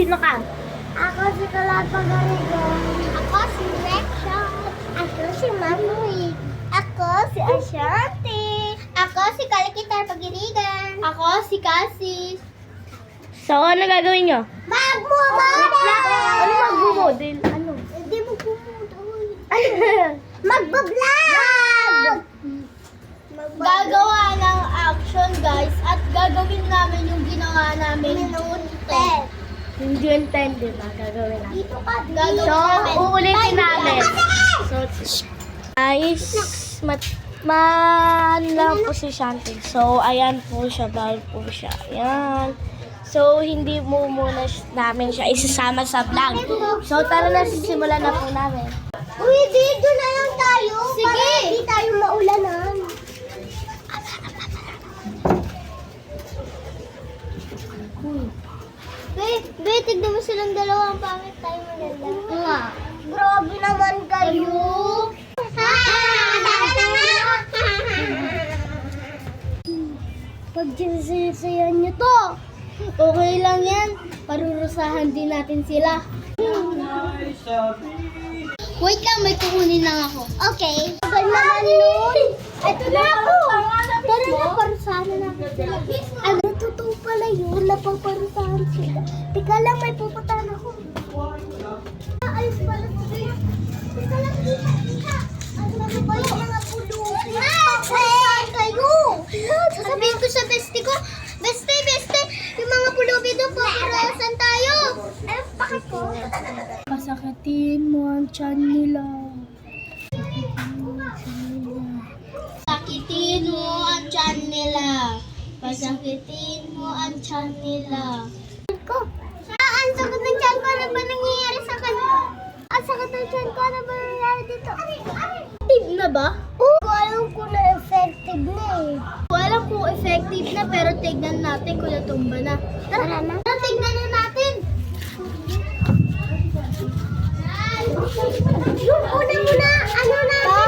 Sino ka? Ako si Kalapagaligo. Ako si Rexon. Ako si Mamoy. Ako si Ashanti. Ako si Kalikitar Pagirigan. Ako si Cassis. So, ano gagawin nyo? Magmumodel! Ano mag-model? Ano? Hindi magmumodel. Magbablog! Gagawa ng action, guys. At gagawin namin yung ginawa namin noon. Hindi yung 10, di ba? Gagawin natin. Dito ka. So, uulitin namin. So, guys, lang po si Shanti. So, ayan po siya. Bawal po siya. Ayan. So, hindi mo muna namin siya isasama sa vlog. So, tara na, simulan na po namin. Uy, dito na lang tayo. Sige. Para hindi tayo maulanan. Be, tignan mo silang dalawa. Ang pangit tayo maganda. Nga. Grabe naman kayo. Pag sinisiyan nyo to, okay lang yan. Parurusahan din natin sila. Wait lang, may kukunin lang ako. Okay. Tagal naman nun. Ito na ako. Tara na, parusahan na natin sila. Ano, totoo pala yun. Napaparusahan sila. Teka lang, may pupuntahan ako. Ayos pala sila. Teka lang, kita. Ano ba yung mga pulubi? Paparusahan kayo. Sasabihin ko sa bestie ko, Beste, yung mga pulubi doon, paparusahan tayo. Eh, bakit ko? Pasakitin mo ang tiyan nila. Sakitin mo ang tiyan nila. Pasakitin mo ang tiyan nila. Ko. Ang sakit ng tiyan ko. Ano ba nangyayari sa kanila? Ang sakit ng tiyan ko. Ano ba nangyayari dito? Effective na ba? Oo. Alam ko na effective na eh. Alam ko effective na pero tignan natin kung natumba na. Tara na. Tara, tignan na natin. Yung una muna, ano natin?